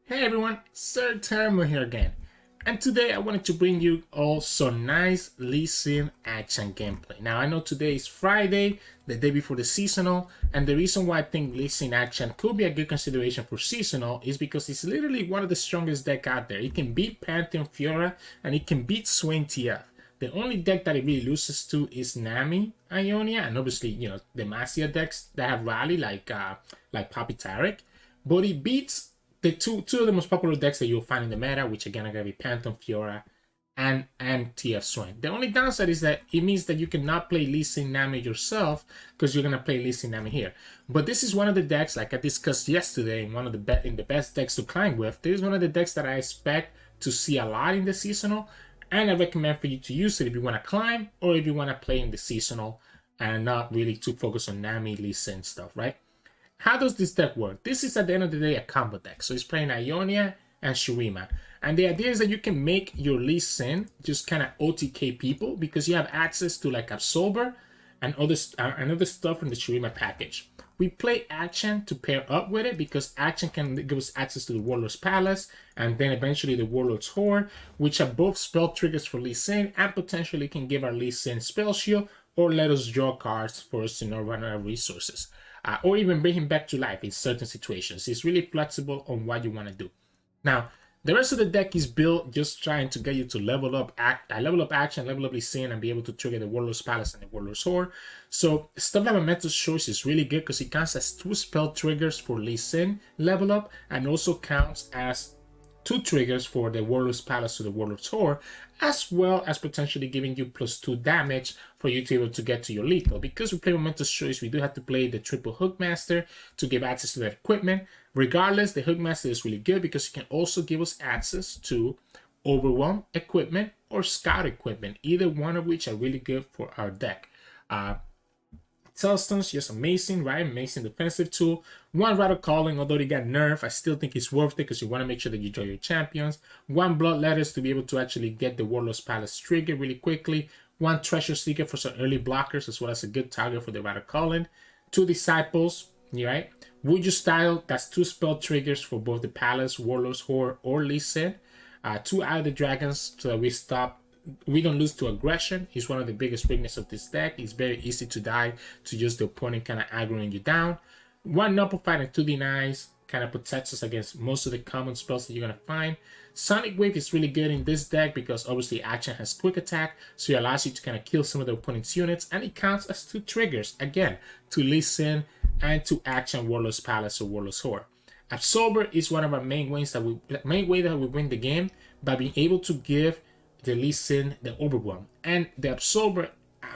Hey everyone, Sirturmund here again, and today I wanted to bring you all some nice Lee Sin action gameplay. Now I know today is Friday, the day before the seasonal, and the reason why I think Lee Sin action could be a good consideration for seasonal is because it's literally one of the strongest deck out there. It can beat Pantheon Fiora and it can beat Swain TF. The only deck that it really loses to is Nami Ionia, and obviously the Masia decks that have rally like Papi Tarek, but it beats the two of the most popular decks that you'll find in the meta, which again are gonna be Pantheon Fiora and TF Swain. The only downside is that it means that you cannot play Lee Sin Nami yourself because you're gonna play Lee Sin Nami here. But this is one of the decks, like I discussed yesterday, in one of the best decks to climb with. This is one of the decks that I expect to see a lot in the seasonal, and I recommend for you to use it if you want to climb or if you want to play in the seasonal and not really too focused on Nami Lee Sin stuff, right? How does this deck work? This is at the end of the day a combo deck. So it's playing Ionia and Shurima. And the idea is that you can make your Lee Sin just kind of OTK people because you have access to like Absolver and other stuff from the Shurima package. We play Akshan to pair up with it because Akshan can give us access to the Warlord's Palace and then eventually the Warlord's Horde, which are both spell triggers for Lee Sin and potentially can give our Lee Sin spell shield or let us draw cards for us to not run out of resources. Or even bring him back to life in certain situations. It's really flexible on what you want to do. Now, the rest of the deck is built just trying to get you to level up Akshan, level up Lee Sin, and be able to trigger the Warlord's Palace and the Warlord's Horde. So stuff like Memento's Choice is really good because it counts as 2 spell triggers for Lee Sin level up, and also counts as 2 triggers for the Warlord's Palace to the Warlord's Horde, as well as potentially giving you +2 damage for you to be able to get to your lethal. Because we play Memento's Choice, we do have to play the triple Hookmaster to give access to that equipment. Regardless, the Hookmaster is really good because it can also give us access to Overwhelm equipment or Scout equipment, either one of which are really good for our deck. Tailstone's just amazing, right? Amazing defensive tool. 1 Rattle Calling, although they got nerfed, I still think it's worth it because you want to make sure that you draw your champions. 1 Blood Letters to be able to actually get the Warlord's Palace trigger really quickly. 1 Treasure Seeker for some early blockers, as well as a good target for the Rattle Calling. 2 Disciples, right? Would You Style, that's 2 spell triggers for both the Palace, Warlord's Horde, or Lee Sin. 2 Eye of the Dragons so that we don't lose to aggression. Is one of the biggest weaknesses of this deck. It's very easy to die to just the opponent kind of aggroing you down. 1 Noble Fight and 2 Denies kind of protects us against most of the common spells that you're going to find. Sonic Wave is really good in this deck because obviously Akshan has quick attack, so it allows you to kind of kill some of the opponent's units, and it counts as 2 triggers, again, to Lee Sin and to Akshan Warlord's Palace or Warlord's Horde. Absolver is one of our main ways that we win the game by being able to give the Lee Sin the Overwhelm, and the Absolver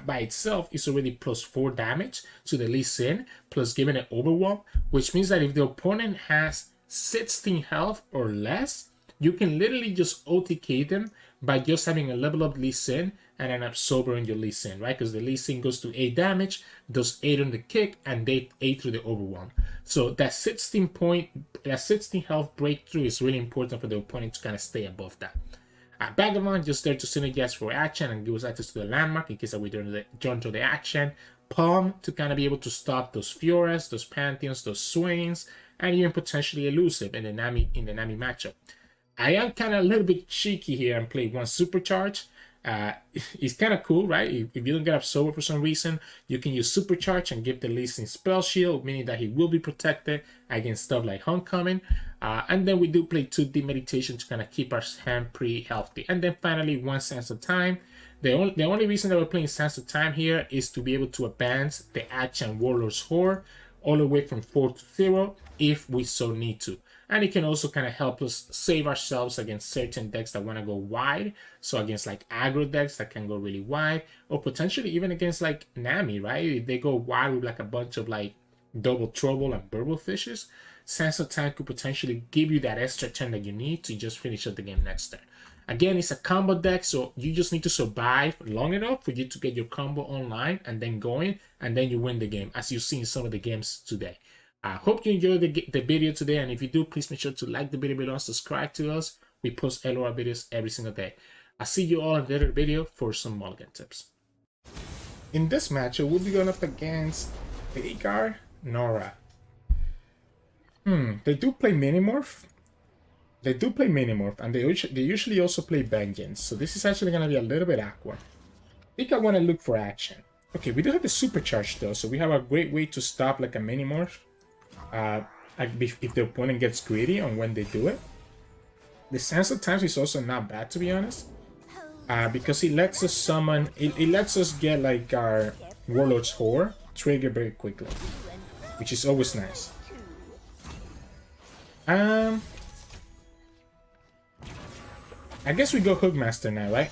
by itself is already +4 damage to the Lee Sin, plus giving an Overwhelm, which means that if the opponent has 16 health or less, you can literally just OTK them by just having a level up Lee Sin and an Absolver on your Lee Sin, right? Because the Lee Sin goes to 8 damage, does 8 on the kick, and 8 through the Overwhelm. So that 16 health breakthrough is really important for the opponent to kind of stay above that. Vagabond just there to synergize for action and give us access to the landmark in case that we don't to the action. Palm to kind of be able to stop those Fioras, those Pantheons, those Swains, and even potentially Elusive in the Nami matchup. I am kind of a little bit cheeky here and play 1 Supercharge. It's kind of cool, right? If you don't get Absolver for some reason, you can use Supercharge and give the Lee Sin spell shield, meaning that he will be protected against stuff like Homecoming. And then we do play 2 Deep Meditation to kind of keep our hand pretty healthy. And then finally 1 Sands of Time. The only reason that we're playing Sands of Time here is to be able to advance the Akshan Warlord's Horde all the way from 4 to 0 if we so need to. And it can also kind of help us save ourselves against certain decks that want to go wide. So against like aggro decks that can go really wide, or potentially even against like Nami, right? If they go wide with like a bunch of like Double Trouble and Burble Fishes, Sands of Time could potentially give you that extra turn that you need to just finish up the game next turn. Again, it's a combo deck, so you just need to survive long enough for you to get your combo online and then going, and then you win the game, as you see in some of the games today. I hope you enjoyed the video today, and if you do, please make sure to like the video below and subscribe to us. We post LOR videos every single day. I'll see you all in the other video for some mulligan tips. In this matchup, we'll be going up against Veigar, Norra. They do play Minimorph, They do play Minimorph, and they usually also play Vengeance, so this is actually going to be a little bit awkward. I think I want to look for action. Okay, we do have the Supercharge though, so we have a great way to stop like a Minimorph. If the opponent gets greedy on when they do it. The Sands of Times is also not bad, to be honest. Because it lets us summon... It lets us get like our Warlord's Whore trigger very quickly. Which is always nice. I guess we go Hookmaster now, right?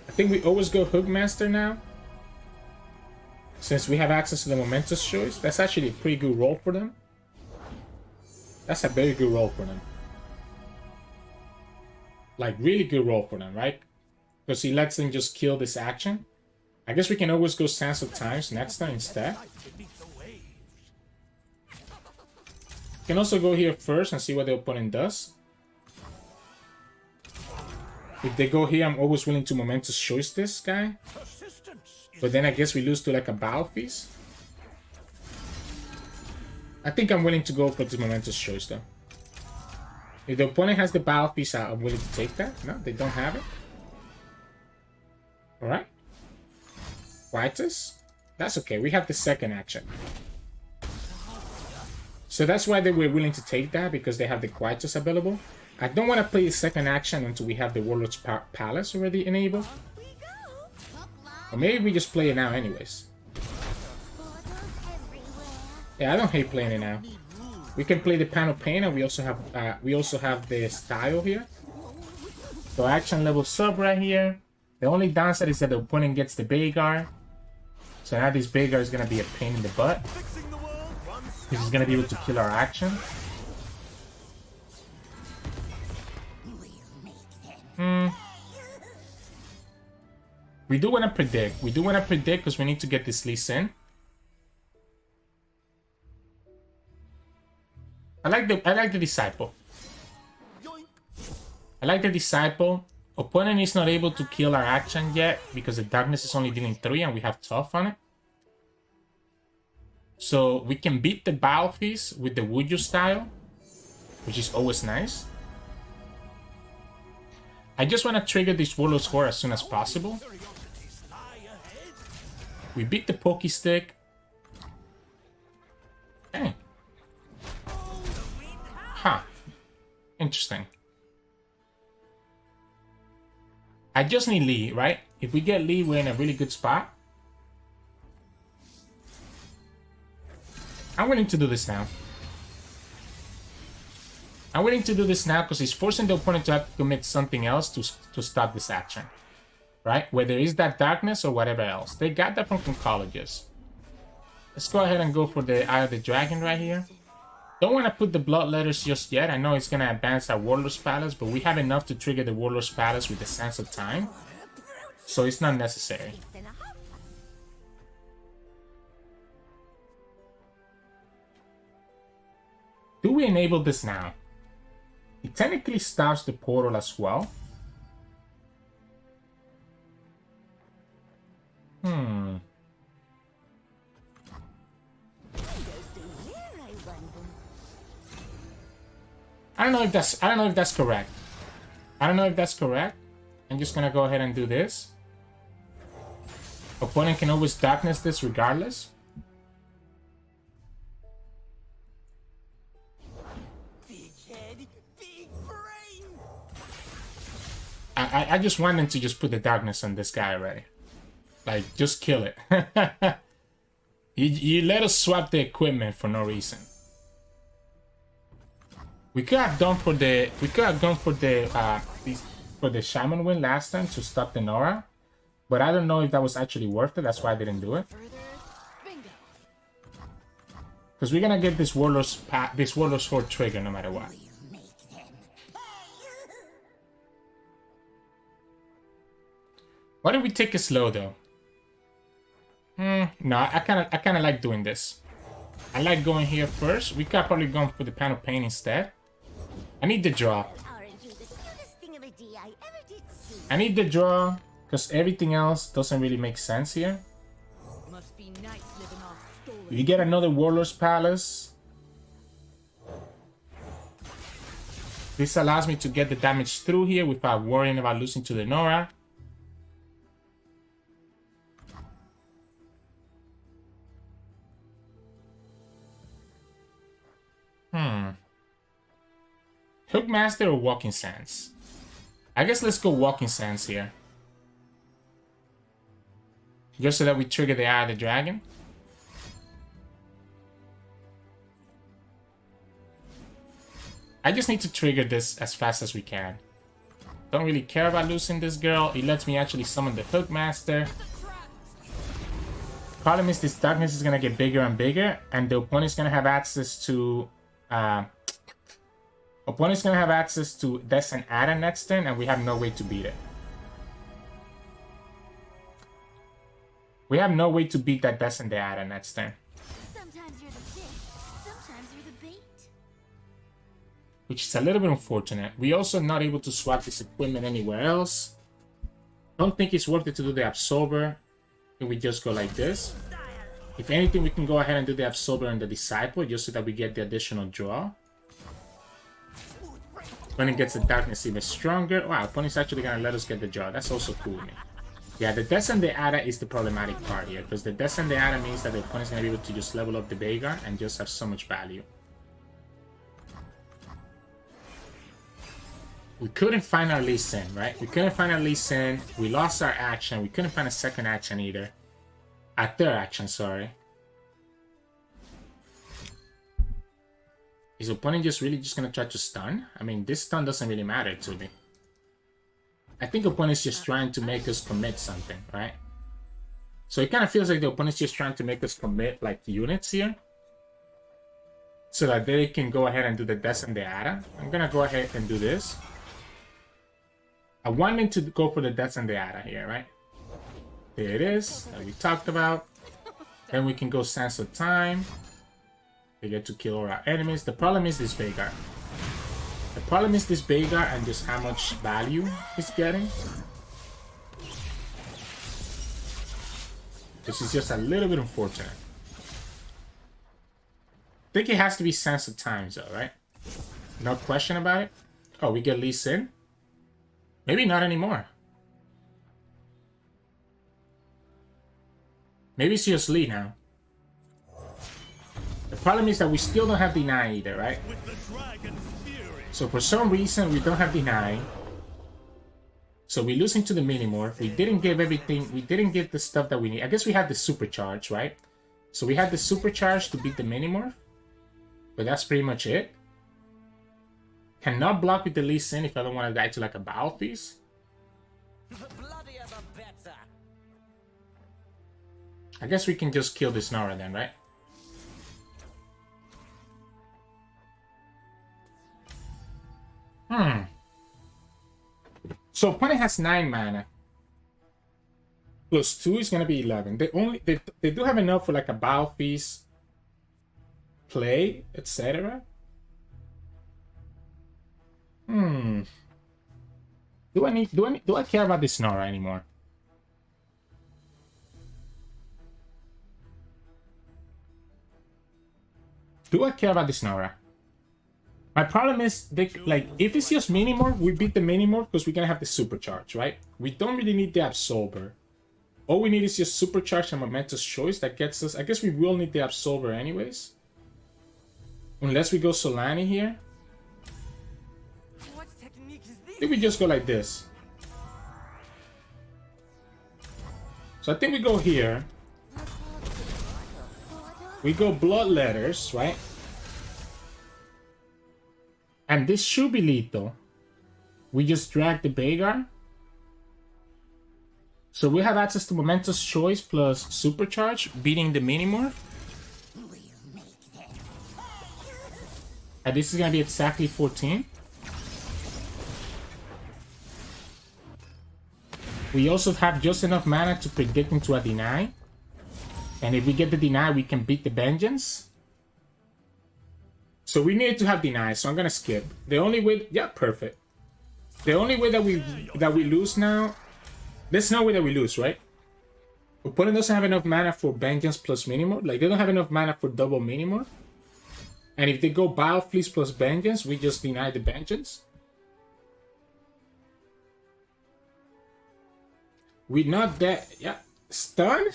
I think we always go Hookmaster now. Since we have access to the Momentous Choice. That's actually a pretty good roll for them. That's a very good roll for them. Like, really good roll for them, right? Because he lets them just kill this action. I guess we can always go Sands of Times next time instead. We can also go here first and see what the opponent does. If they go here, I'm always willing to Momentous Choice this guy. But then I guess we lose to like a Battle Feast. I think I'm willing to go for the Momentous Choice though. If the opponent has the Battle Feast, I'm willing to take that. No, they don't have it. Alright. Quietus. That's okay. We have the second action. So that's why they were willing to take that, because they have the Quietus available. I don't want to play the second action until we have the Warlord's Palace already enabled. Or maybe we just play it now anyways. Yeah, I don't hate playing it now. We can play the Pan of Pain, and we also have the style here. So action level sub right here. The only downside is that the opponent gets the Veigar. So now this Veigar is gonna be a pain in the butt. This is gonna be able to kill our action. We do want to predict. We do want to predict because we need to get this Lee Sin. I like the Disciple. I like the Disciple. Opponent is not able to kill our action yet because the Darkness is only dealing 3 and we have Tough on it. So we can beat the Battle Feast with the Wuju style, which is always nice. I just want to trigger this Warlord's Whore as soon as possible. We beat the Pokey Stick. Okay. Huh. Interesting. I just need Lee, right? If we get Lee, we're in a really good spot. I'm willing to do this now. I'm willing to do this now because it's forcing the opponent to have to commit something else to stop this action. Right? Whether it's that Darkness or whatever else. They got that from colleges. Let's go ahead and go for the Eye of the Dragon right here. Don't want to put the Blood Letters just yet. I know it's going to advance our Warlord's Palace, but we have enough to trigger the Warlord's Palace with the Sands of Time. So it's not necessary. Do we enable this now? It technically stops the portal as well. I don't know if that's correct. I don't know if that's correct. I'm just gonna go ahead and do this. Opponent can always Darkness this regardless. Big head, big brain. I just want them to just put the Darkness on this guy already. Like, just kill it. you let us swap the equipment for no reason. We could have gone for the Shaman win last time to stop the Norra, but I don't know if that was actually worth it. That's why I didn't do it. Because we're gonna get this Warlord's Sword trigger no matter what. Why don't we take it slow though? No, I kind of like doing this. I like going here first. We could probably go for the Pan of Pain instead. I need the draw. I need the draw because everything else doesn't really make sense here. You get another Warlord's Palace. This allows me to get the damage through here without worrying about losing to the Norra. Hookmaster or Walking Sands? I guess let's go Walking Sands here. Just so that we trigger the Eye of the Dragon. I just need to trigger this as fast as we can. Don't really care about losing this girl. It lets me actually summon the Hookmaster. Problem is this darkness is going to get bigger and bigger, and the opponent's going to have access to... opponent's going to have access to Death and Ada next turn, and we have no way to beat it. We have no way to beat that Death and the Ada next turn. Sometimes you're the fish, sometimes you're the bait. Which is a little bit unfortunate. We also not able to swap this equipment anywhere else. Don't think it's worth it to do the Absorber. If we just go like this. If anything, we can go ahead and do the Absorber and the Disciple just so that we get the additional draw. When it gets the darkness even stronger. Wow, opponent's actually gonna let us get the draw. That's also cool, man. Yeah, the Death and the Ada is the problematic part here, because the Death and the Ada means that the opponent's gonna be able to just level up the Veigar and just have so much value. We couldn't find our Lee Sin, right? We couldn't find our Lee Sin. We lost our action. We couldn't find a second action either. A third action, sorry. Is the opponent just really just gonna try to stun? I mean, this stun doesn't really matter to me. I think opponent's just trying to make us commit something, right? So it kind of feels like the opponent's just trying to make us commit like units here. So that they can go ahead and do the Death and the Ada. I'm gonna go ahead and do this. I want them to go for the Death and the Ada here, right? There it is, that we talked about. Then we can go Sands of Time. We get to kill all our enemies. The problem is this Veigar. The problem is this Veigar and just how much value it's getting. This is just a little bit unfortunate. I think it has to be Sands of Time though, right? No question about it. Oh, we get Lee Sin? Maybe not anymore. Maybe it's just Lee now. The problem is that we still don't have Deny either, right? So for some reason we don't have Deny. So we're losing to the Minimorph. We didn't give everything. We didn't get the stuff that we need. I guess we had the Supercharge, right? So we had the Supercharge to beat the Minimorph. But that's pretty much it. Cannot block with the Lee Sin if I don't want to die to like a Battle Piece. I guess we can just kill this Norra then, right? So opponent has 9 mana. Plus 2 is gonna be 11. They do have enough for like a Battle Piece, play, etc. Do I care about this Norra anymore? Do I care about this Norra? My problem is, like, if it's just Minimorph, we beat the Minimorph because we're gonna have the Supercharge, right? We don't really need the Absolver. All we need is just Supercharge and Momentous Choice that gets us. I guess we will need the Absolver anyways. Unless we go Solani here. What technique is I this? think we just go like this. So I think we go here. We go Blood Letters, right? And this should be lethal. We just drag the Veigar. So we have access to Momentous Choice plus Supercharge, beating the Minimorph. And this is going to be exactly 14. We also have just enough mana to predict into a Deny. And if we get the Deny, we can beat the Vengeance. So we need to have Deny, so I'm gonna skip. The only way, yeah, perfect. The only way that we lose now, there's no way that we lose, right? Opponent doesn't have enough mana for Vengeance plus Minimorph. Like, they don't have enough mana for double Minimorph. And if they go Bile Fleece plus Vengeance, we just deny the Vengeance. We not that, yeah, stun?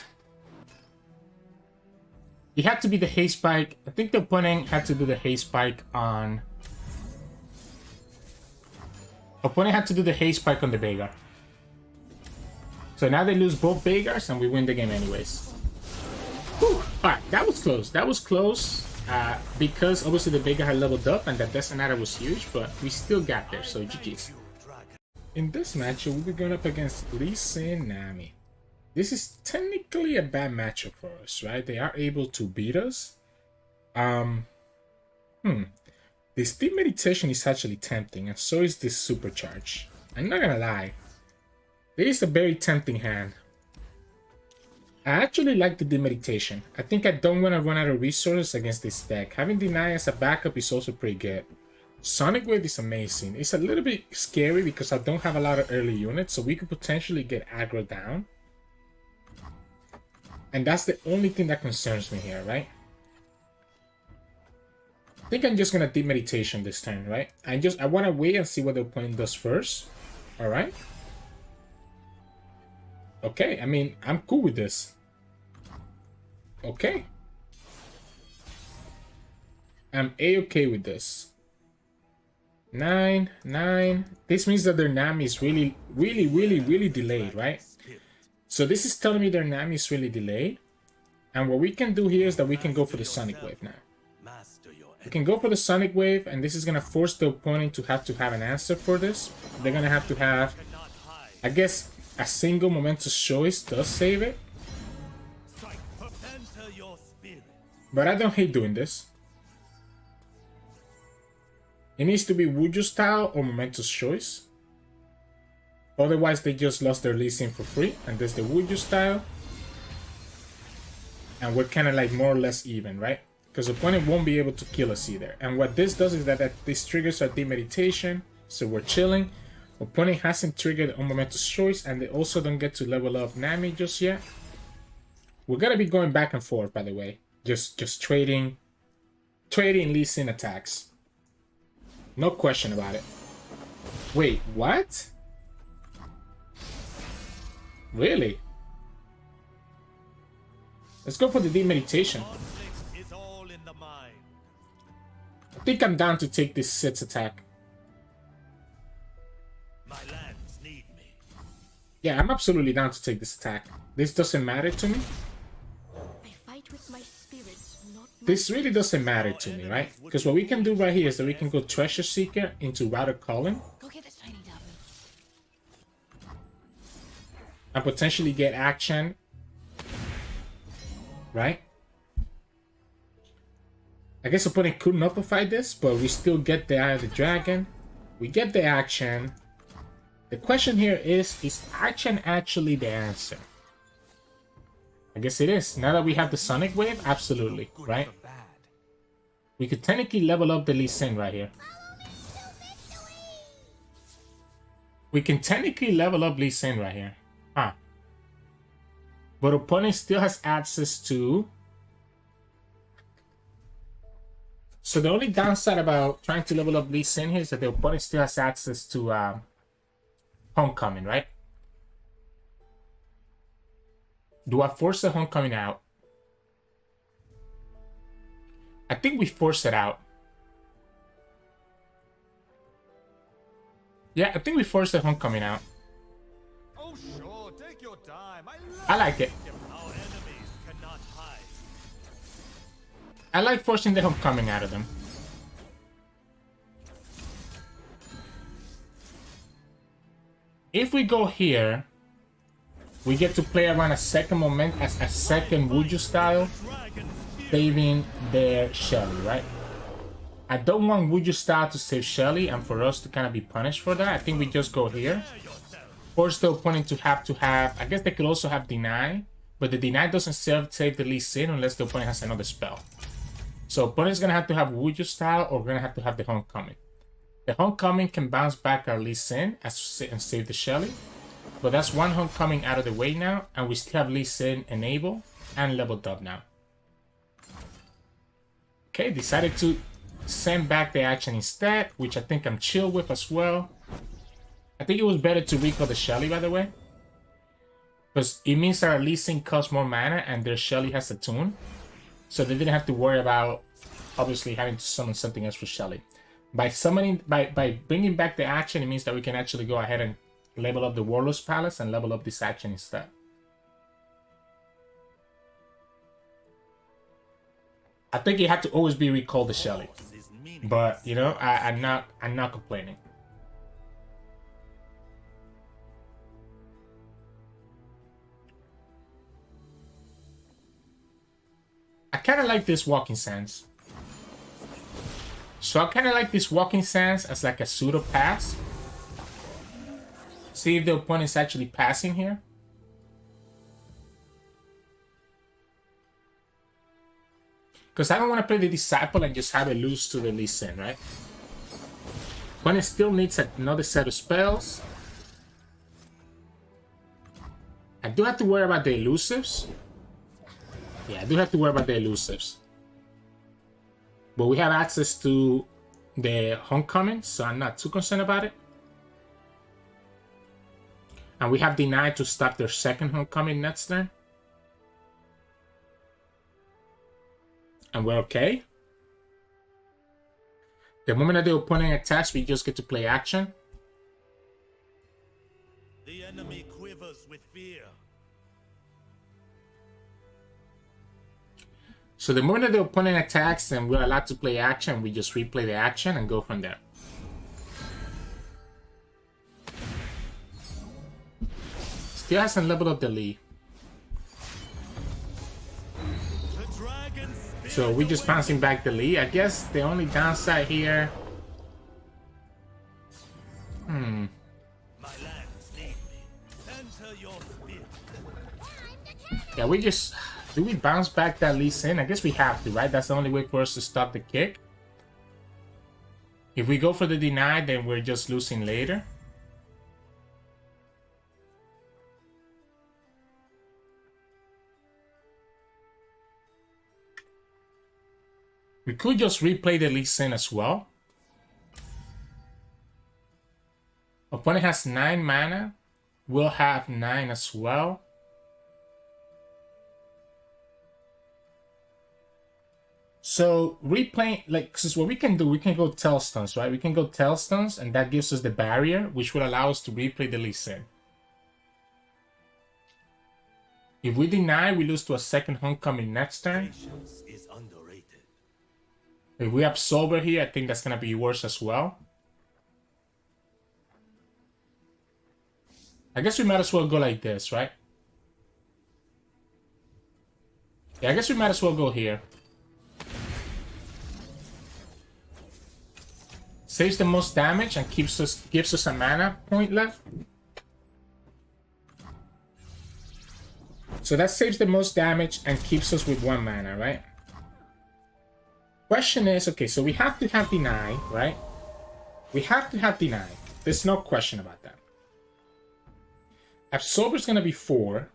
It had to be the haste spike. I think the opponent had to do the haste spike on... Opponent had to do the haste spike on the Veigar. So now they lose both Veigars and we win the game anyways. Alright, that was close. That was close. Because obviously the Veigar had leveled up and that Desanata was huge, but we still got there, so GG's. In this matchup, we'll be going up against Lee Sin Nami. This is technically a bad matchup for us, right? They are able to beat us. This Deep Meditation is actually tempting, and so is this Supercharge. I'm not gonna lie. This is a very tempting hand. I actually like the Deep Meditation. I think I don't want to run out of resources against this deck. Having Deny as a backup is also pretty good. Sonic Wave is amazing. It's a little bit scary because I don't have a lot of early units, so we could potentially get aggro down. And that's the only thing that concerns me here, right? I think I'm just gonna Deep Meditation this turn, right? I want to wait and see what the opponent does first. Alright? Okay, I mean, I'm cool with this. Okay. I'm A-okay with this. 9, 9. This means that their Nami is really delayed, right? So this is telling me their Nami is really delayed. And what we can do here is that we can go for the Sonic Wave now. We can go for the Sonic Wave, and this is going to force the opponent to have an answer for this. They're going to have, I guess, a single momentous choice does save it. But I don't hate doing this. It needs to be Wuju style or momentous choice. Otherwise, they just lost their Lee Sin for free. And there's the Wuju style. And we're kind of like more or less even, right? Because the opponent won't be able to kill us either. And what this does is that this triggers our Deep Meditation. So we're chilling. Opponent hasn't triggered a momentous choice. And they also don't get to level up Nami just yet. We're going to be going back and forth, by the way. Just trading Lee Sin attacks. No question about it. Wait, what? Really? Let's go for the Deep Meditation. I think I'm down to take this Sit's attack. Yeah, I'm absolutely down to take this attack. This doesn't matter to me. This really doesn't matter to me, right? Because what we can do right here is that we can go Treasure Seeker into Router Calling. And potentially get action. Right? I guess opponent could nullify this, but we still get the Eye of the Dragon. We get the action. The question here is action actually the answer? I guess it is. Now that we have the Sonic Wave, absolutely, right? We could technically level up the Lee Sin right here. We can technically level up Lee Sin right here. Huh. But opponent still has access to... So the only downside about trying to level up Lee Sin here is that the opponent still has access to Homecoming, right? Do I force the Homecoming out? I think we force it out. Yeah, I think we force the Homecoming out. Oh, sure, take your time. I like it. I like forcing the Homecoming out of them. If we go here, we get to play around a second moment as a second Wuju style, saving their Shelly, right? I don't want Wuju style to save Shelly and for us to kind of be punished for that. I think we just go here. Force the opponent to have, I guess they could also have Deny, but the Deny doesn't save the Lee Sin unless the opponent has another spell. So opponent's gonna have to have Wuju style or we're gonna have to have the Homecoming. The Homecoming can bounce back our Lee Sin and save the Shelly. But that's one Homecoming out of the way now, and we still have Lee Sin enabled and leveled up now. Okay, decided to send back the action instead, which I think I'm chill with as well. I think it was better to recall the Shelly, by the way. Because it means that our Lee Sin costs more mana and their Shelly has a tune. So they didn't have to worry about, obviously, having to summon something else for Shelly. By bringing back the action, it means that we can actually go ahead and level up the Warlord's Palace and level up this action instead. I think it had to always be recalled the Shelly. But, you know, I'm not complaining. I kind of like this Walking Sands. So I kind of like this Walking Sands as like a pseudo pass. See if the opponent's actually passing here. Because I don't want to play the Disciple and just have it lose to the Lee Sin, right? Opponent still needs another set of spells. I do have to worry about the elusives. Yeah, I do have to worry about the elusives. But we have access to the Homecoming, so I'm not too concerned about it. And we have denied to stop their second Homecoming next turn. And we're okay. The moment that the opponent attacks, we just get to play action. The enemy quivers with fear. So the moment that the opponent attacks and we're allowed to play action, we just replay the action and go from there. Still hasn't leveled up the Lee. So we're just bouncing back the Lee. I guess the only downside here... Yeah, we just... Do we bounce back that Lee Sin? I guess we have to, right? That's the only way for us to stop the kick. If we go for the deny, then we're just losing later. We could just replay the Lee Sin as well. Opponent has 9 mana. We'll have 9 as well. So replaying, like, this is what we can do. We can go Tailstones, right? We can go Tailstones, and that gives us the barrier, which will allow us to replay the Lee Sin. If we deny, we lose to a second Homecoming next turn. If we Absolver here, I think that's gonna be worse as well. I guess we might as well go like this, right? Yeah, I guess we might as well go here. Saves the most damage and gives us a mana point left. So that saves the most damage and keeps us with 1 mana, right? Question is, okay, so we have to have deny, right? We have to have deny. There's no question about that. Absorber is going to be 4.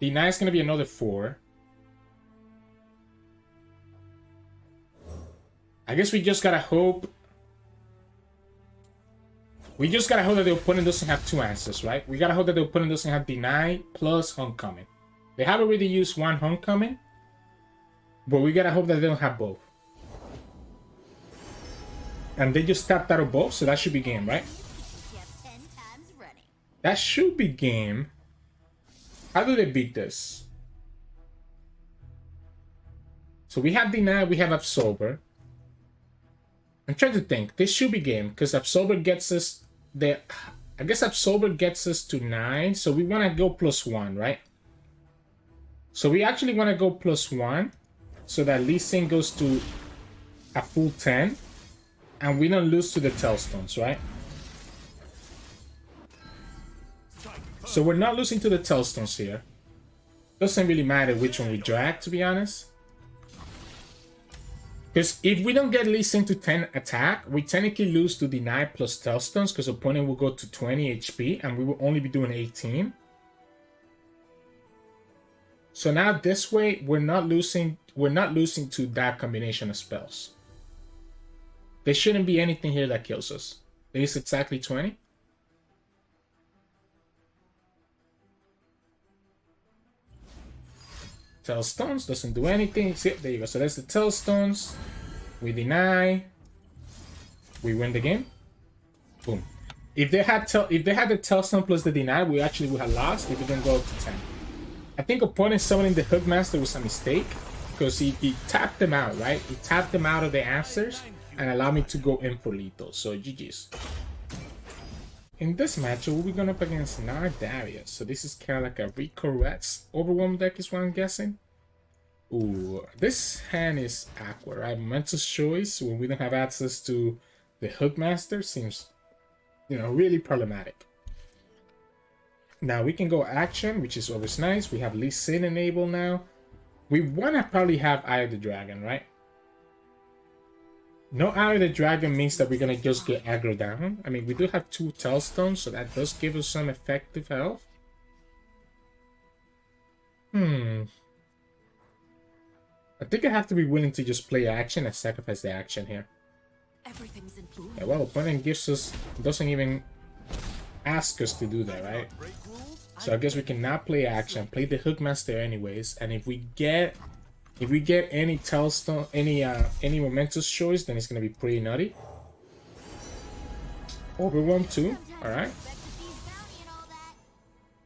Deny is going to be another 4. I guess we just gotta hope. We just gotta hope that the opponent doesn't have 2 answers, right? We gotta hope that the opponent doesn't have deny plus Homecoming. They have already used 1 Homecoming, but we gotta hope that they don't have both. And they just tapped out of both, so that should be game, right? That should be game. How do they beat this? So we have deny, we have Absolver. I'm trying to think. This should be game, because Absolver gets us the... I guess Absolver gets us to 9, so we want to go +1, right? So we actually want to go +1, so that Lee Sin goes to a full 10, and we don't lose to the Tailstones, right? So we're not losing to the Tailstones here. Doesn't really matter which one we drag, to be honest. Because if we don't get Lee Sin to 10 attack, we technically lose to deny plus Tailstones, because opponent will go to 20 HP and we will only be doing 18. So now this way we're not losing to that combination of spells. There shouldn't be anything here that kills us. It is exactly 20. Tailstones doesn't do anything. See, there you go. So that's the Tailstones. We deny. We win the game. Boom. If they had the Tailstone plus the deny, we actually would have lost if we didn't go up to 10. I think opponent summoning the Hookmaster was a mistake because he tapped them out, right? He tapped them out of the answers and allowed me to go in for lethal. So GG's. In this match, we'll be going up against Gnar Darius. So this is kind of like a Rico-Rats Overwhelm deck is what I'm guessing. Ooh, this hand is awkward, right? Momentous choice when we don't have access to the Hookmaster seems, you know, really problematic. Now we can go Akshan, which is always nice. We have Lee Sin enabled now. We want to probably have Eye of the Dragon, right? No Eye of the Dragon means that we're going to just get aggro down. I mean, we do have 2 Tailstones, so that does give us some effective health. I think I have to be willing to just play Akshan and sacrifice the Akshan here. Everything's in blue. Yeah, well, opponent doesn't even ask us to do that, right? So I guess we can now play Akshan, play the Hookmaster anyways, and if we get any Tailstone, any momentous choice, then it's gonna be pretty nutty. Overwhelm 2, all right.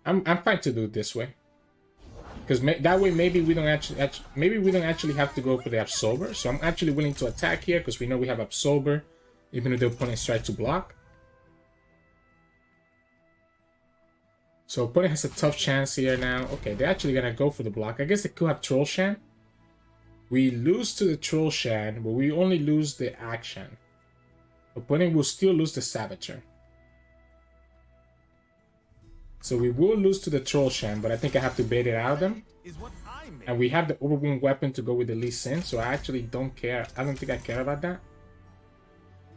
I'm fine to do it this way, because that way maybe we don't actually have to go for the Absolver. So I'm actually willing to attack here because we know we have Absolver, even if the opponent tries to block. So opponent has a tough chance here now. Okay, they're actually gonna go for the block. I guess they could have Troll Shan. We lose to the Troll Shan, but we only lose the Akshan. Opponent will still lose the Saboteur. So we will lose to the Troll Shan, but I think I have to bait it out of them. And we have the Overwhelm weapon to go with the Lee Sin, so I actually don't care. I don't think I care about that.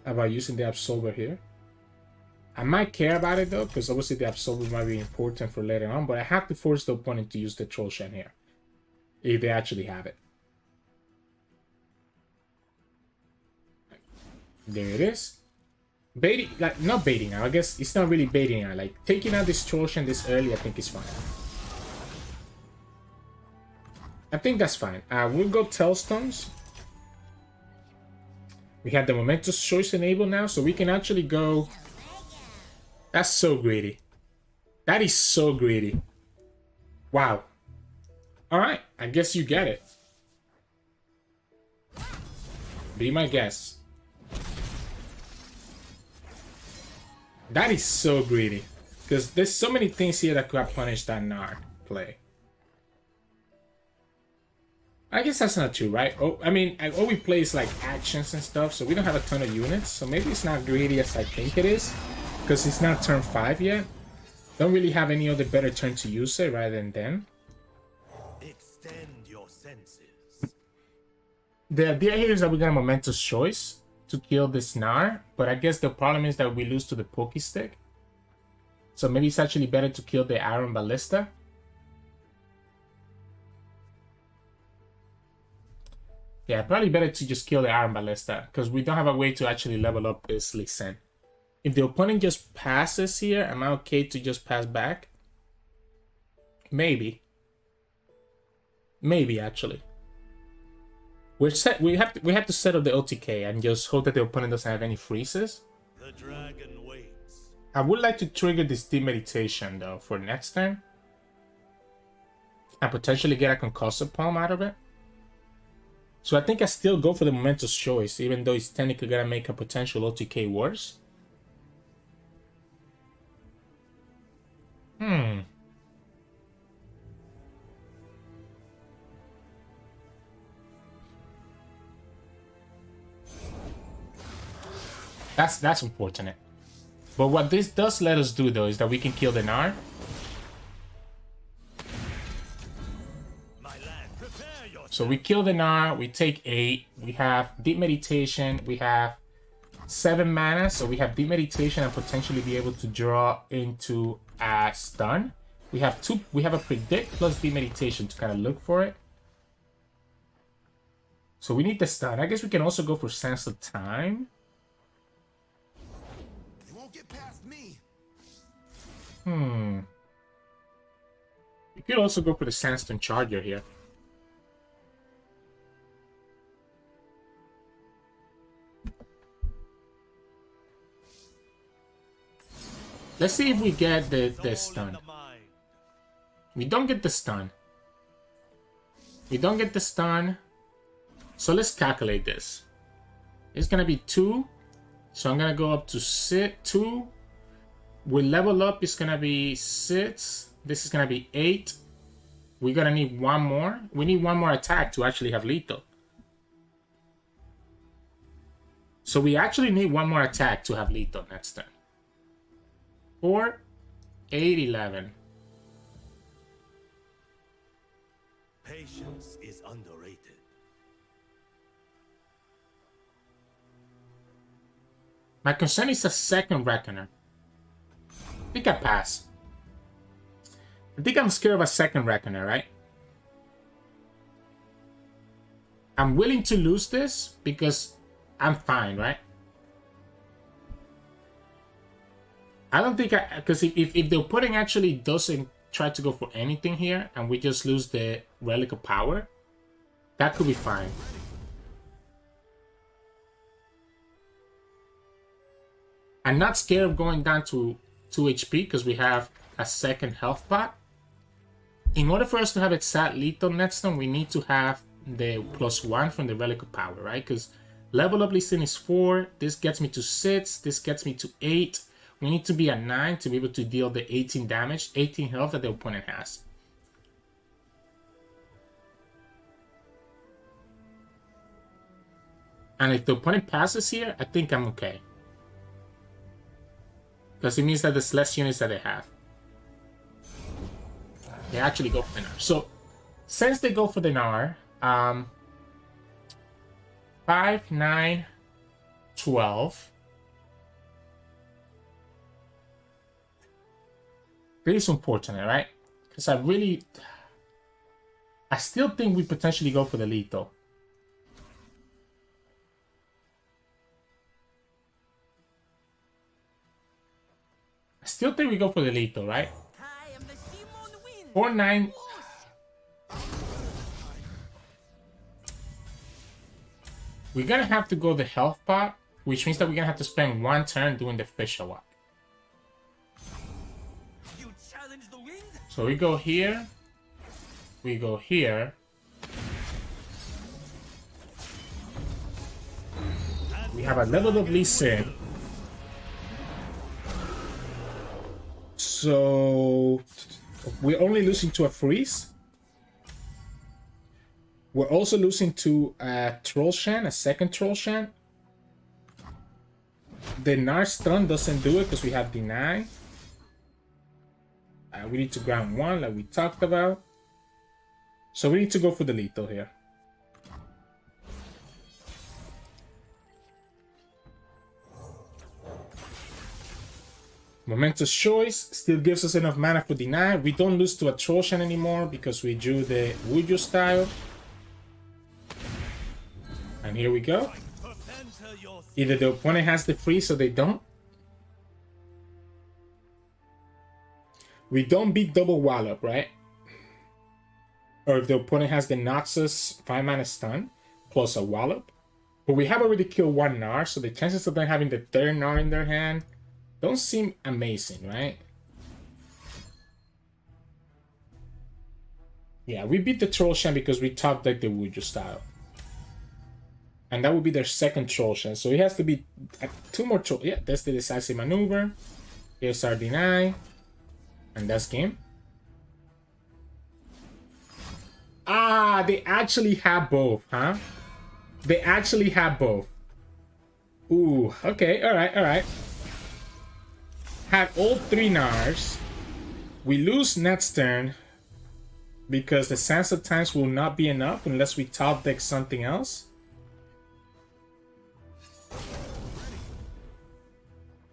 About using the Absolver here. I might care about it though, because obviously the Absolver might be important for later on, but I have to force the opponent to use the Troll Shan here. If they actually have it. There it is. Baiting, like, not baiting out. I guess it's not really baiting out. Like, taking out this Troll Shan this early, I think is fine. I think that's fine. We'll go Tailstones. We have the Momentous Choice enabled now, so we can actually go... That's so greedy. That is so greedy. Wow. Alright, I guess you get it. Be my guest. That is so greedy. Because there's so many things here that could have punished that Gnar play. I guess that's not true, right? Oh, I mean, all we play is like actions and stuff, so we don't have a ton of units. So maybe it's not greedy as I think it is. Because it's not turn 5 yet. Don't really have any other better turn to use it rather than then. Extend your senses. The idea here is that we got a momentous choice to kill this Gnar, but I guess the problem is that we lose to the Pokey Stick. So maybe it's actually better to kill the Iron Ballista. Yeah, probably better to just kill the Iron Ballista, because we don't have a way to actually level up this Lee Sin. If the opponent just passes here, am I okay to just pass back? Maybe. Maybe, actually. We have to set up the OTK and just hope that the opponent doesn't have any freezes. The dragon waits. I would like to trigger this Deep Meditation though for next turn. And potentially get a Concussive Palm out of it. So I think I still go for the Momentous Choice, even though it's technically gonna make a potential OTK worse. That's unfortunate. But what this does let us do though is that we can kill the Gnar. So we kill the Gnar, we take 8, we have Deep Meditation, we have 7 mana, so we have Deep Meditation and potentially be able to draw into a stun. We have a Predict plus Deep Meditation to kind of look for it. So we need the stun. I guess we can also go for Sense of Time. You could also go for the Sandstone Charger here. Let's see if we get the stun. We don't get the stun. We don't get the stun. So let's calculate this. It's gonna be 2. So I'm gonna go up to 2. We level up, it's gonna be 6. This is gonna be 8. We're gonna need 1 more. We need 1 more attack to actually have lethal. So we actually need 1 more attack to have lethal next turn. 4, 8, 11. Patience is underrated. My concern is a second Reckoner. I think I pass. I think I'm scared of a second Reckoner, right? I'm willing to lose this because I'm fine, right? I don't think because if the opponent actually doesn't try to go for anything here and we just lose the Relic of Power, that could be fine. I'm not scared of going down to 2 HP because we have a second health pot. In order for us to have exact lethal next turn, we need to have the +1 from the Relic of Power, right? Because level up Lee Sin is 4. This gets me to 6. This gets me to 8. We need to be at 9 to be able to deal the 18 damage, 18 health that the opponent has. And if the opponent passes here, I think I'm okay. Because it means that there's less units that they have. They actually go for the Gnar. So, since they go for the Gnar, 5, 9, 12. It is unfortunate, right? Because I still think we potentially go for the lethal. I still think we go for the lethal, right? 4, 9. We're gonna have to go the health pot, which means that we're gonna have to spend 1 turn doing the Fisher Walk. So we go here. We go here. We have a level of Lee Sin. So we're only losing to a freeze. We're also losing to a Troll Shan, a second Troll Shan. The Gnar stun doesn't do it because we have deny. We need to ground 1 like we talked about. So we need to go for the lethal here. Momentous Choice still gives us enough mana for deny. We don't lose to a Troll Shan anymore because we drew the Wuju style. And here we go. Either the opponent has the freeze or they don't. We don't beat double wallop, right? Or if the opponent has the Noxus 5 mana stun plus a wallop. But we have already killed 1 Gnar, so the chances of them having the 3rd Gnar in their hand don't seem amazing, right? Yeah, we beat the Troll Shan because we top decked the Wuju style. And that would be their second Troll Shan. So it has to be 2 more Troll. Yeah, that's the decisive maneuver. Here's our deny. And that's game. Ah, they actually have both, huh? They actually have both. Ooh, okay, alright, alright. Have all 3 Gnars. We lose next turn because the Sands of Times will not be enough unless we top deck something else.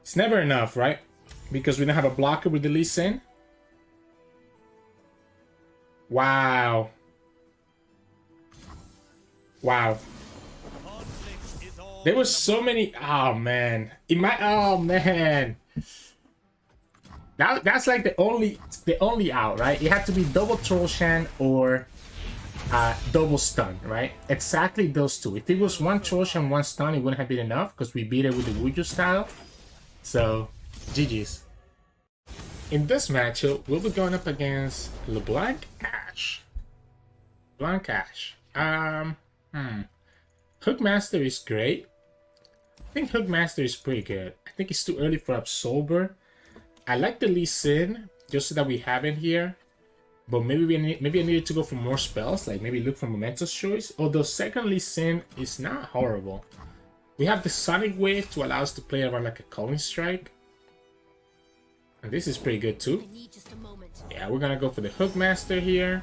It's never enough, right? Because we don't have a blocker with the Lee Sin. Wow. Wow. There were so many. Oh man. Oh man. That's like the only out, right? It had to be double Troll Shan or double stun, right? Exactly those two. If it was one Troll Shan, one stun, it wouldn't have been enough because we beat it with the Wuju style. So, GG's. In this matchup, we'll be going up against LeBlanc Ashe. LeBlanc Ashe. Hookmaster is great. I think Hookmaster is pretty good. I think it's too early for Absolver. I like the Lee Sin, just so that we have it here. But maybe I needed to go for more spells, like maybe look for Momentous Choice. Although second Lee Sin is not horrible. We have the Sonic Wave to allow us to play around like a Culling Strike. And this is pretty good too. Yeah, we're gonna go for the Hookmaster here.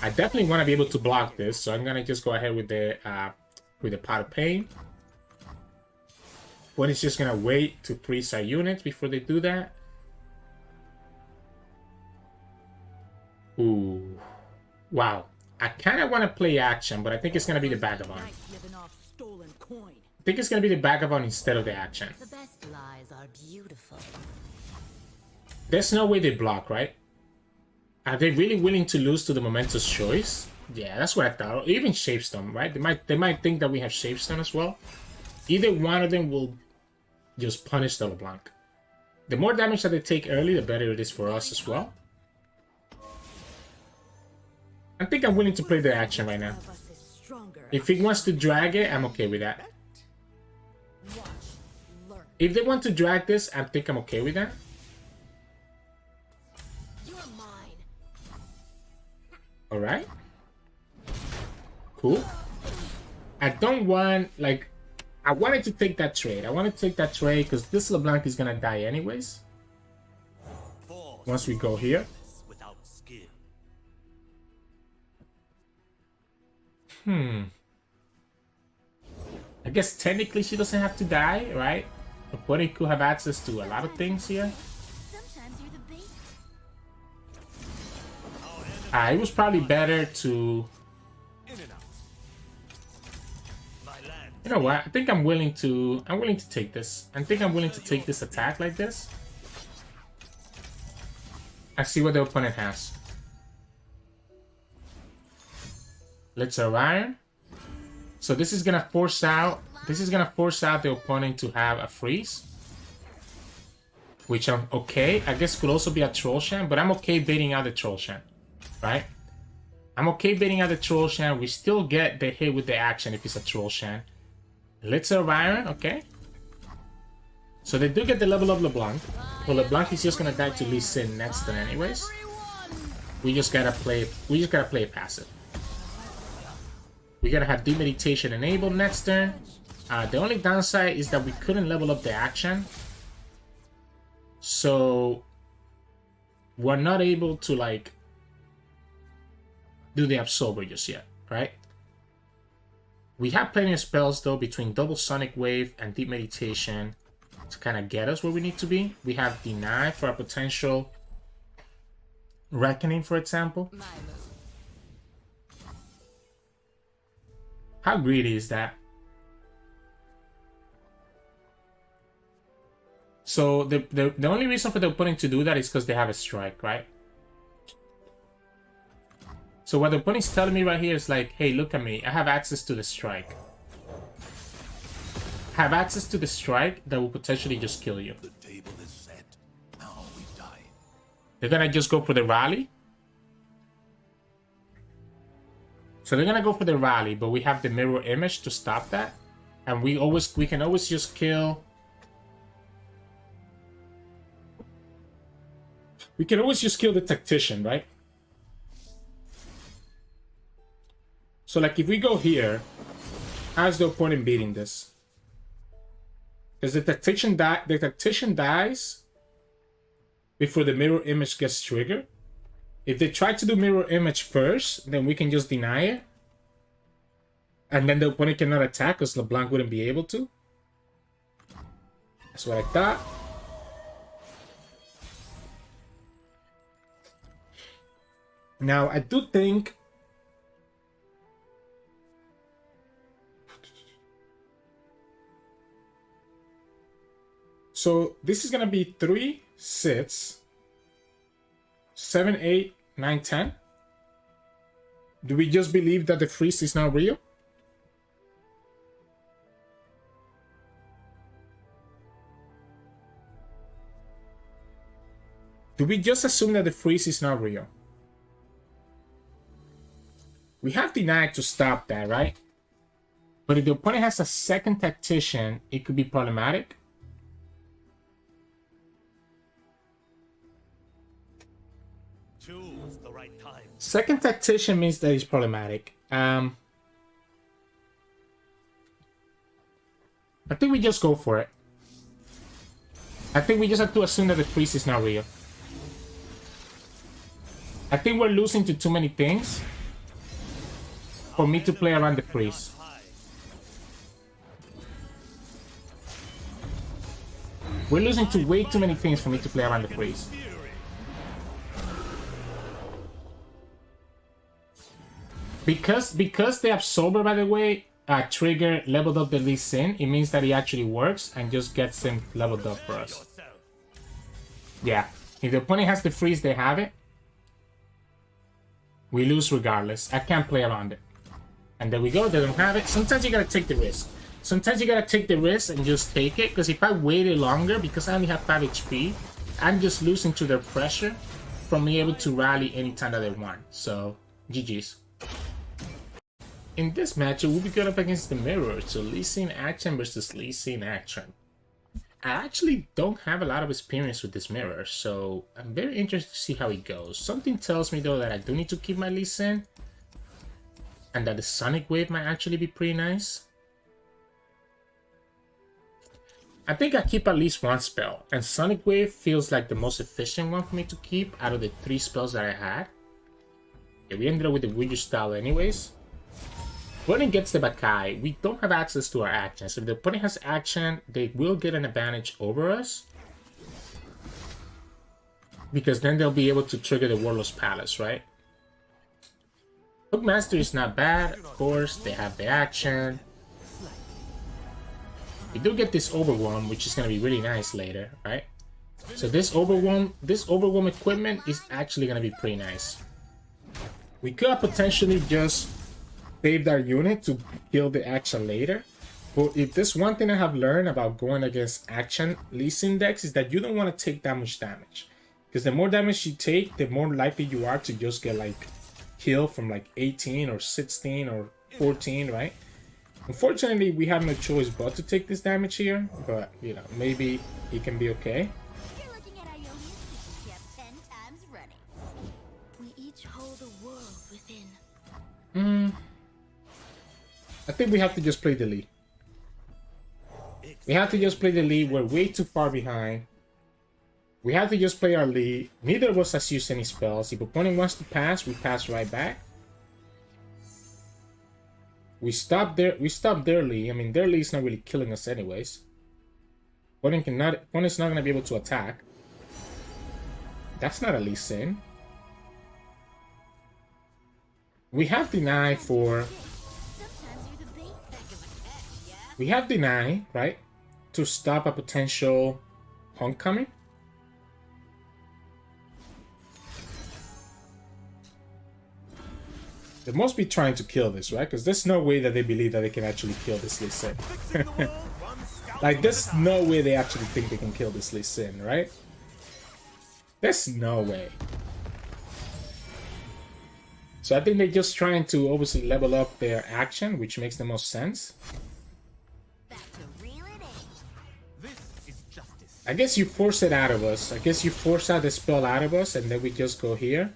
I definitely want to be able to block this, so I'm gonna just go ahead with the Pot of Pain. But it's just gonna wait to freeze our units before they do that. Ooh, wow! I kind of want to play Akshan, but I think it's gonna be the Vagabond. I think it's gonna be the Vagabond instead of the Akshan. The best lies are beautiful. There's no way they block, right? Are they really willing to lose to the Momentous Choice? Yeah, that's what I thought. Or even Shapestone, right? They might think that we have Shapestone as well. Either one of them will just punish the LeBlanc. The more damage that they take early, the better it is for us as well. I think I'm willing to play the Akshan right now. If he wants to drag it, I'm okay with that. If they want to drag this, I think I'm okay with that. Alright. Cool. I don't want, like... I wanted to take that trade. I wanted to take that trade because this LeBlanc is gonna die anyways. Once we go here. I guess technically she doesn't have to die, right? Opponent could have access to a lot of things here. Sometimes you're the bait. It was probably better to... You know what? I think I'm willing to take this. I think I'm willing to take this attack like this. I see what the opponent has. Let's Iron. So this is gonna force out the opponent to have a freeze. Which I'm okay. I guess could also be a Troll Shan, but I'm okay baiting out the Troll Shan. Right? I'm okay baiting out the Troll Shan. We still get the hit with the Akshan if it's a Troll Shan. Let's Iron, okay. So they do get the level of LeBlanc. But LeBlanc is just gonna die to Lee Sin next turn anyways. We just gotta play it passive. We gotta have Deep Meditation enabled next turn. The only downside is that we couldn't level up the Akshan. So we're not able to like do the Absolver just yet, right? We have plenty of spells though between double Sonic Wave and Deep Meditation to kind of get us where we need to be. We have Deny for a potential Reckoning, for example. How greedy is that? So the only reason for the opponent to do that is because they have a strike, right? So what the opponent's telling me right here is like, hey, look at me. I have access to the strike. I have access to the strike that will potentially just kill you. The table is set. Now we die. They're gonna just go for the rally. So they're gonna go for the rally, but we have the mirror image to stop that. And we can always just kill. We can always just kill the tactician, right? So like if we go here, how's the opponent beating this? Because the tactician dies before the mirror image gets triggered. If they try to do mirror image first, then we can just deny it. And then the opponent cannot attack because LeBlanc wouldn't be able to. That's what I thought. Now, I do think... So this is gonna be 3, 6, 7, 8, 9, 10. Do we just believe that the freeze is not real? Do we just assume that the freeze is not real? We have denied to stop that, right? But if the opponent has a second tactician, it could be problematic. Choose the right time. Second tactician means that it's problematic. I think we just go for it. I think we just have to assume that the freeze is not real. I think we're losing to too many things for me to play around the freeze. We're losing to way too many things for me to play around the freeze. Because the Absorber, by the way, trigger leveled up the Lee Sin, it means that it actually works and just gets him leveled up for us. Yeah, if the opponent has the freeze, they have it. We lose regardless. I can't play around it. And there we go, they don't have it. Sometimes you gotta take the risk. Sometimes you gotta take the risk and just take it, because if I waited longer, because I only have 5 HP, I'm just losing to their pressure from being able to rally anytime that they want. So, GG's. In this matchup, we'll be going up against the Mirror, so Lee Sin Akshan versus Lee Sin Akshan. I actually don't have a lot of experience with this Mirror, so I'm very interested to see how it goes. Something tells me though that I do need to keep my Lee Sin, and that the Sonic Wave might actually be pretty nice. I think I keep at least one spell, and Sonic Wave feels like the most efficient one for me to keep out of the 3 spells that I had. Yeah, we ended up with the Ouija style anyways. Opponent gets the Bakai. We don't have access to our actions. If the opponent has action, they will get an advantage over us, because then they'll be able to trigger the Warlord's Palace, right? Hookmaster is not bad, of course. They have the action. We do get this Overwhelm, which is going to be really nice later, right? So this Overwhelm equipment is actually going to be pretty nice. We could potentially just save our unit to kill the action later. But if there's one thing I have learned about going against Akshan Lee Sin decks, is that you don't want to take that much damage. Because the more damage you take, the more likely you are to just get like killed from like 18 or 16 or 14, right? Unfortunately, we have no choice but to take this damage here. But, you know, maybe it can be okay. You're looking at Ionia's kept 10 times running. We each hold a world within. I think we have to just play the Lee. We have to just play the Lee. We're way too far behind. We have to just play our Lee. Neither of us has used any spells. If opponent wants to pass, we pass right back. We stop their Lee. I mean, their Lee is not really killing us anyways. Opponent's not going to be able to attack. That's not a Lee Sin. We have Deny for... We have Deny, right? To stop a potential homecoming. They must be trying to kill this, right? Because there's no way that they believe that they can actually kill this Lee Sin. Like, there's no way they actually think they can kill this Lee Sin, right? There's no way. So I think they're just trying to obviously level up their action, which makes the most sense. I guess you force it out of us. I guess you force out the spell out of us, and then we just go here.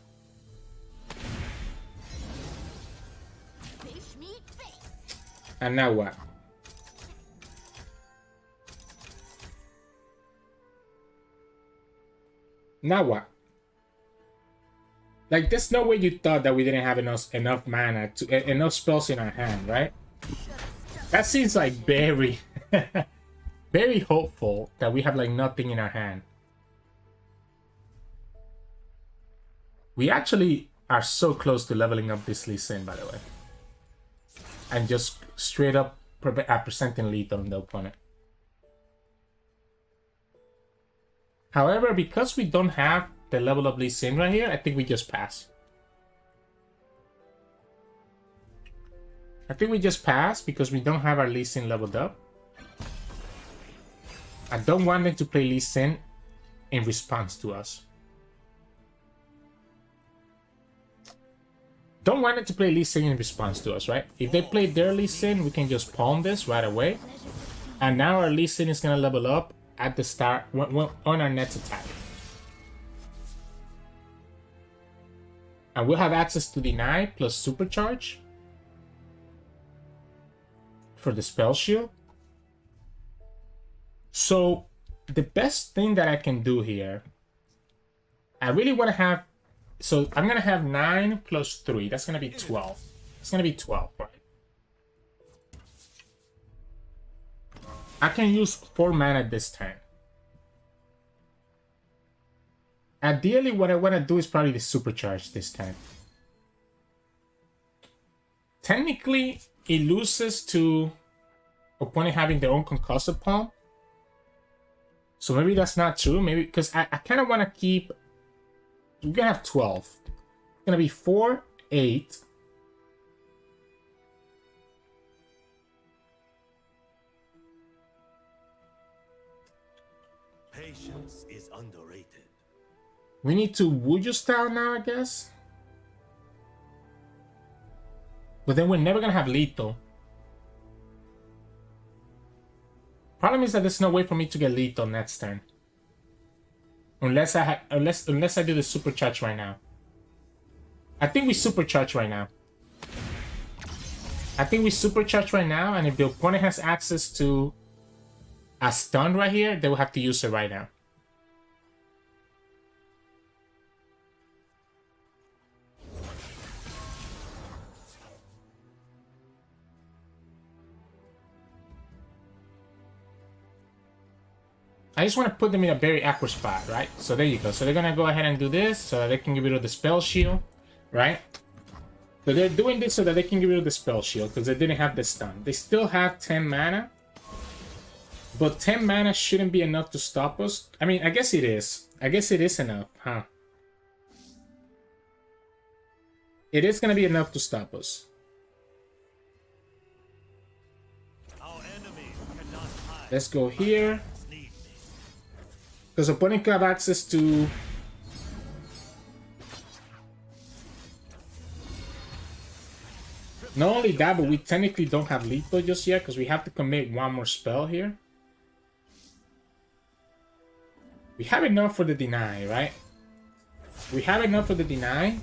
And now what? Now what? Like, there's no way you thought that we didn't have enough mana to enough spells in our hand, right? That seems like very very hopeful that we have like nothing in our hand. We actually are so close to leveling up this Lee Sin, by the way. And just straight up presenting lethal on the opponent. However, because we don't have the level of Lee Sin right here, I think we just pass. I think we just pass because we don't have our Lee Sin leveled up. I don't want them to play Lee Sin in response to us. Don't want it to play Lee Sin in response to us, right? If they play their Lee Sin, we can just palm this right away. And now our Lee Sin is going to level up at the start on our next attack. And we'll have access to Deny plus Supercharge for the spell shield. So the best thing that I can do here, I really want to have, so I'm going to have 9 plus 3. That's going to be 12. It's going to be 12, right? I can use 4 mana this turn. Ideally, what I want to do is probably the Supercharge this time. Technically, it loses to opponent having their own concussive palm. So maybe that's not true. Maybe because I kind of want to keep. We're gonna have 12. It's gonna be 4, 8. Patience is underrated. We need to Wuju style now, I guess. But then we're never gonna have lethal. Problem is that there's no way for me to get lethal next turn. Unless I unless I do the supercharge right now. I think we supercharge right now. I think we supercharge right now, and if the opponent has access to a stun right here, they will have to use it right now. I just want to put them in a very awkward spot, right? So there you go. So they're going to go ahead and do this so that they can get rid of the spell shield, right? So they're doing this so that they can get rid of the spell shield because they didn't have the stun. They still have 10 mana. But 10 mana shouldn't be enough to stop us. I mean, I guess it is. I guess it is enough, huh? It is going to be enough to stop us. Let's go here. Because opponent can have access to... Not only that, but we technically don't have lethal just yet because we have to commit one more spell here. We have enough for the deny, right? We have enough for the deny.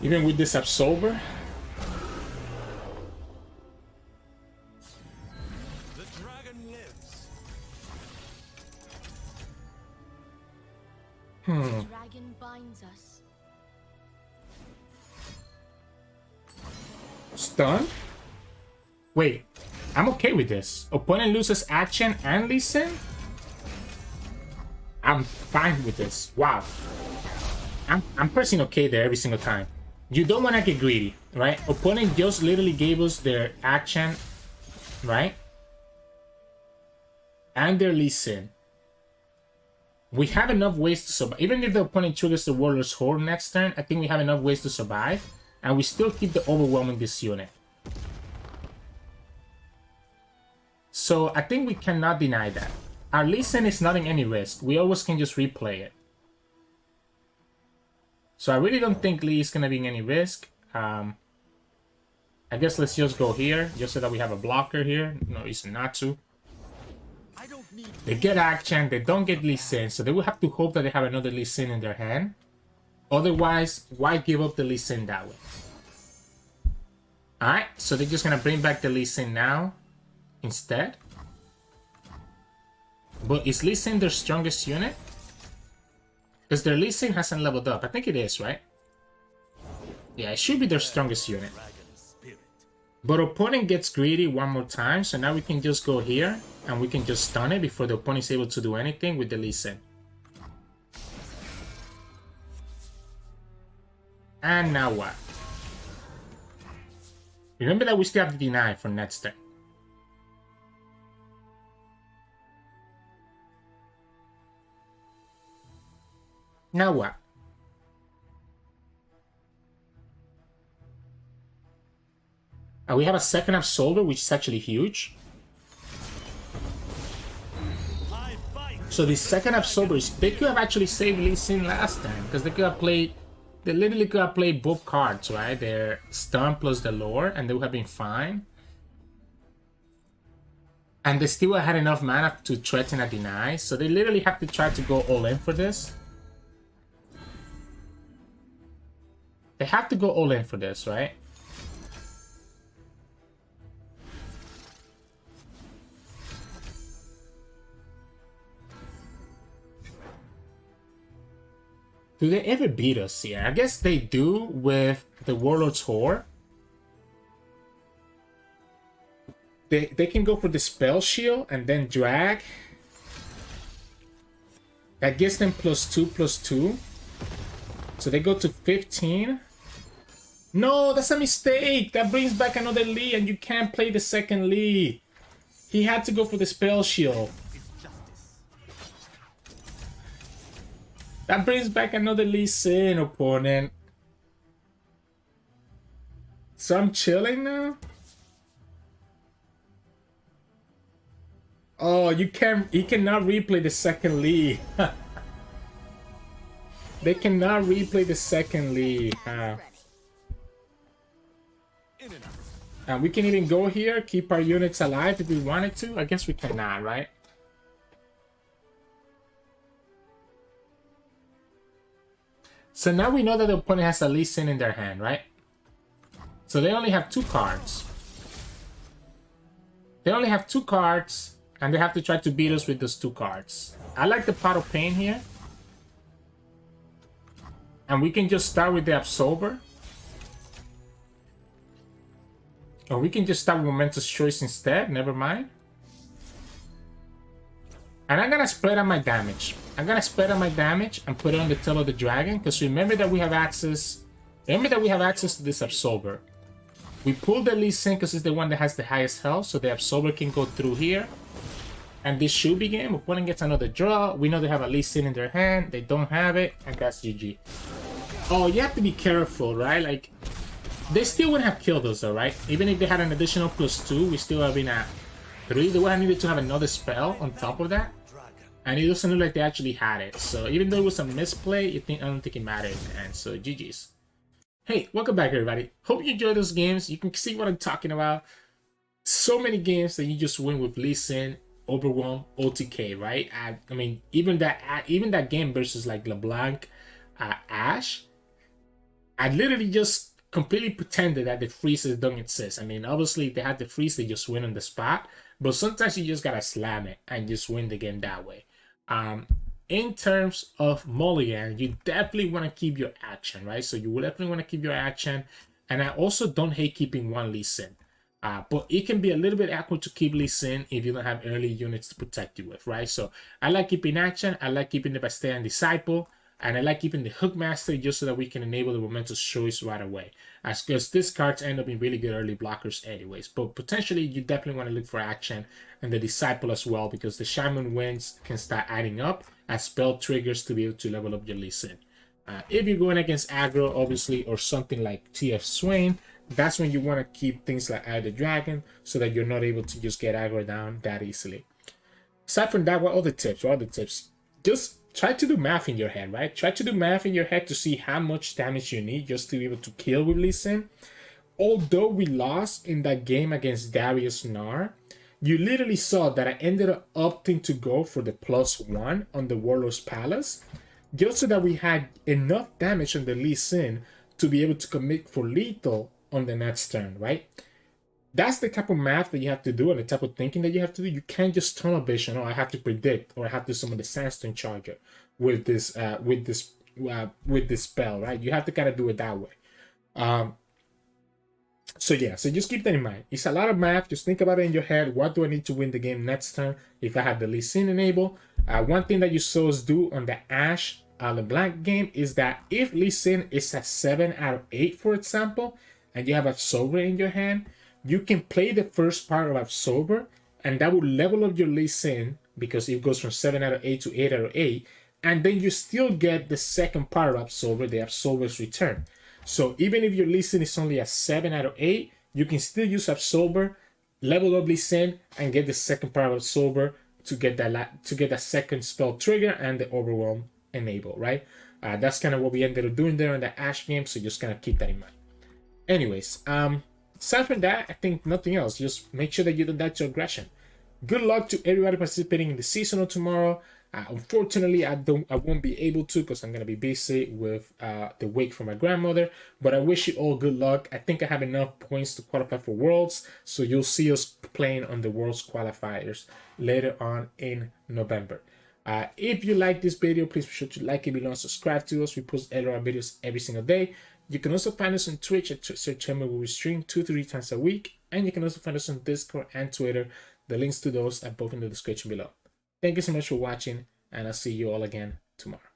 Even with this Absolver. The dragon binds us. Stun? Wait, I'm okay with this. Opponent loses Akshan and Lee Sin? I'm fine with this. Wow. I'm pressing okay there every single time. You don't want to get greedy, right? Opponent just literally gave us their Akshan, right? And their Lee Sin. We have enough ways to survive. Even if the opponent triggers the Warlord's Horde next turn, I think we have enough ways to survive. And we still keep the overwhelming this unit. So I think we cannot deny that. Our Lee Sin is not in any risk. We always can just replay it. So I really don't think Lee is going to be in any risk. I guess let's just go here. Just so that we have a blocker here. No reason not to. They get Akshan, they don't get Lee Sin, so they will have to hope that they have another Lee Sin in their hand. Otherwise, why give up the Lee Sin that way? Alright, so they're just going to bring back the Lee Sin now instead. But is Lee Sin their strongest unit? Because their Lee Sin hasn't leveled up. I think it is, right? Yeah, it should be their strongest unit. But opponent gets greedy one more time, so now we can just go here and we can just stun it before the opponent is able to do anything with the Lee Sin. And now what? Remember that we still have to deny for next turn. Now what? We have a second Absolver, which is actually huge. So the second Absolver is, they could have actually saved Lee Sin last time, because they could have played, they literally could have played both cards, right? Their stun plus the lore, and they would have been fine. And they still had enough mana to threaten a deny, so they literally have to try to go all in for this. They have to go all in for this, right? Do they ever beat us here? I guess they do with the Warlord's Whore. They can go for the Spell Shield and then drag. That gives them +2/+2. So they go to 15. No, that's a mistake. That brings back another Lee, and you can't play the second Lee. He had to go for the Spell Shield. That brings back another Lee Sin opponent. So I'm chilling now? Oh, you cannot replay the second Lee. They cannot replay the second Lee. And we can even go here, keep our units alive if we wanted to. I guess we cannot, right? So now we know that the opponent has a Lee Sin in their hand, right? So they only have 2 cards. They only have 2 cards, and they have to try to beat us with those 2 cards. I like the Pot of Pain here. And we can just start with the Absolver. Or we can just start with Momentous Choice instead, never mind. And I'm gonna spread out my damage. I'm gonna spread out my damage and put it on the tail of the dragon, because remember that we have access. Remember that we have access to this Absolver. We pull the Lee Sin because it's the one that has the highest health, so the Absolver can go through here. And this should be game. Opponent gets another draw. We know they have a Lee Sin in their hand. They don't have it, and that's GG. Oh, you have to be careful, right? Like, they still wouldn't have killed us though, right? Even if they had an additional +2, we still have been at 3. They would have needed to have another spell on top of that. And it doesn't look like they actually had it. So even though it was a misplay, I don't think it mattered. And so GG's. Hey, welcome back everybody. Hope you enjoy those games. You can see what I'm talking about. So many games that you just win with Lee Sin, Overwhelm, OTK, right? I mean, even that game versus like LeBlanc Ashe, I literally just completely pretended that the freezes don't exist. I mean, obviously they had the freeze, they just win on the spot. But sometimes you just gotta slam it and just win the game that way. In terms of mulligan, you definitely want to keep your action, right? So you will definitely want to keep your action. And I also don't hate keeping one Lee Sin. But it can be a little bit awkward to keep Lee Sin if you don't have early units to protect you with, right? So I like keeping action, I like keeping the Bastille Disciple, and I like keeping the Hookmaster just so that we can enable the Momentous Choice right away. Because these cards end up being really good early blockers anyways. But potentially, you definitely want to look for action. And the Disciple as well, because the Shaman wins can start adding up as spell triggers to be able to level up your Lee Sin. If you're going against aggro, obviously, or something like TF Swain, that's when you want to keep things like Eye of the Dragon so that you're not able to just get aggro down that easily. Aside from that, what other tips? What other tips? Just try to do math in your head, right? Try to do math in your head to see how much damage you need just to be able to kill with Lee Sin. Although we lost in that game against Darius Gnar, you literally saw that I ended up opting to go for the +1 on the Warlord's Palace, just so that we had enough damage on the Lee Sin to be able to commit for lethal on the next turn, right? That's the type of math that you have to do and the type of thinking that you have to do. You can't just tunnel vision, oh, I have to predict, or I have to summon the Sandstone Charger with this spell, right? You have to kind of do it that way. So yeah, so just keep that in mind. It's a lot of math. Just think about it in your head. What do I need to win the game next turn if I have the Lee Sin enabled? One thing that you saw us do on the Ashe LeBlanc game is that if Lee Sin is at 7 out of 8, for example, and you have Absolver in your hand, you can play the first part of Absolver, and that will level up your Lee Sin because it goes from 7 out of 8 to 8 out of 8. And then you still get the second part of Absolver, the Absolver's Return. So even if your Lee Sin is only a 7 out of 8, you can still use Absolver, level up Lee Sin, and get the second part of Absolver to get that second spell trigger and the Overwhelm enable, right? That's kind of what we ended up doing there in the Ashe game, so just kind of keep that in mind. Anyways, aside from that, I think nothing else. Just make sure that you don't die to aggression. Good luck to everybody participating in the seasonal tomorrow. Unfortunately, I won't be able to because I'm gonna be busy with the wake for my grandmother. But I wish you all good luck. I think I have enough points to qualify for Worlds, so you'll see us playing on the Worlds qualifiers later on in November. If you like this video, please be sure to like it below and subscribe to us. We post LRR videos every single day. You can also find us on Twitch at Sirturmund, where we stream 2 to 3 times a week. And you can also find us on Discord and Twitter. The links to those are both in the description below. Thank you so much for watching, and I'll see you all again tomorrow.